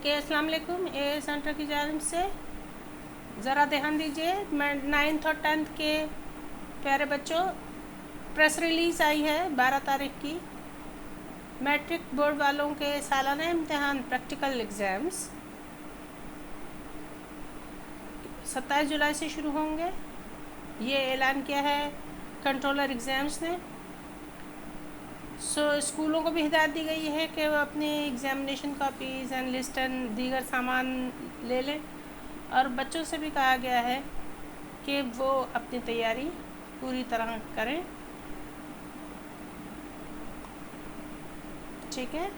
Okay, अस्सलाम वालेकुम। ए centre की जानिब से ज़रा ध्यान दीजिए। मैं 9th और 10th के प्यारे बच्चों, प्रेस रिलीज़ आई है 12 तारीख की। मैट्रिक बोर्ड वालों के सालाना इम्तिहान प्रैक्टिकल एग्ज़ाम्स 27 जुलाई से शुरू होंगे। ये ऐलान किया है कंट्रोलर एग्ज़ाम्स ने। स्कूलों को भी हिदायत दी गई है कि वो अपनी examination copies and list and दीगर सामान ले लें, और बच्चों से भी कहा गया है कि वो अपनी तैयारी पूरी तरह करें। ठीक है,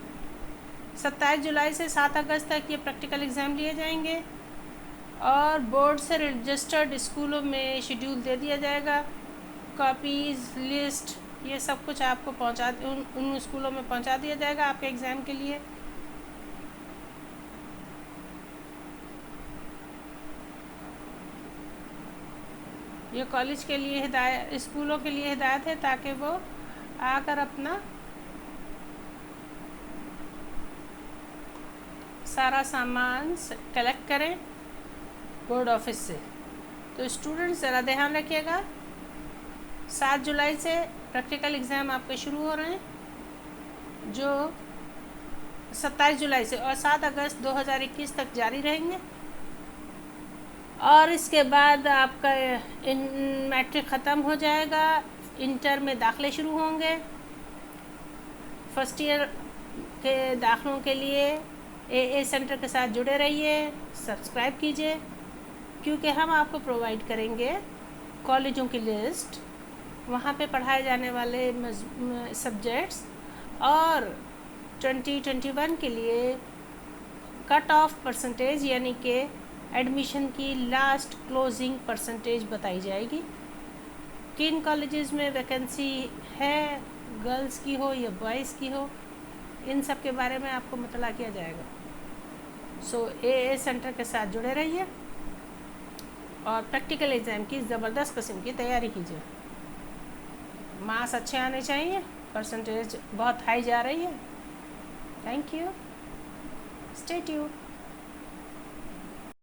27 जुलाई से 7 अगस्त तक ये प्रैक्टिकल एग्ज़ाम लिए जाएंगे और बोर्ड से रजिस्टर्ड स्कूलों में शेड्यूल दे दिया जाएगा। कॉपीज़, लिस्ट, ये सब कुछ आपको उन स्कूलों में पहुंचा दिया जाएगा आपके एग्ज़ाम के लिए। ये कॉलेज के लिए हिदायत, स्कूलों के लिए हिदायत है ताकि वो आकर अपना सारा सामान कलेक्ट करें बोर्ड ऑफिस से। तो स्टूडेंट्स ज़रा ध्यान रखिएगा, 7 जुलाई से प्रैक्टिकल एग्ज़ाम आपके शुरू हो रहे हैं, जो 27 जुलाई से और 7 अगस्त 2021 तक जारी रहेंगे। और इसके बाद आपका मैट्रिक ख़त्म हो जाएगा, इंटर में दाखिले शुरू होंगे। फर्स्ट ईयर के दाखिलों के लिए ए सेंटर के साथ जुड़े रहिए, सब्सक्राइब कीजिए, क्योंकि हम आपको प्रोवाइड करेंगे कॉलेजों की लिस्ट, वहाँ पे पढ़ाए जाने वाले सब्जेक्ट्स, और 2021 के लिए कट ऑफ परसेंटेज यानी कि एडमिशन की लास्ट क्लोजिंग परसेंटेज बताई जाएगी। किन कॉलेजेस में वैकेंसी है, गर्ल्स की हो या बॉयज़ की हो, इन सब के बारे में आपको मतला किया जाएगा। ए सेंटर के साथ जुड़े रहिए और प्रैक्टिकल एग्ज़ाम की ज़बरदस्त किस्म की तैयारी कीजिए। मार्क्स अच्छे आने चाहिए, परसेंटेज बहुत हाई जा रही है। Thank you, stay tuned.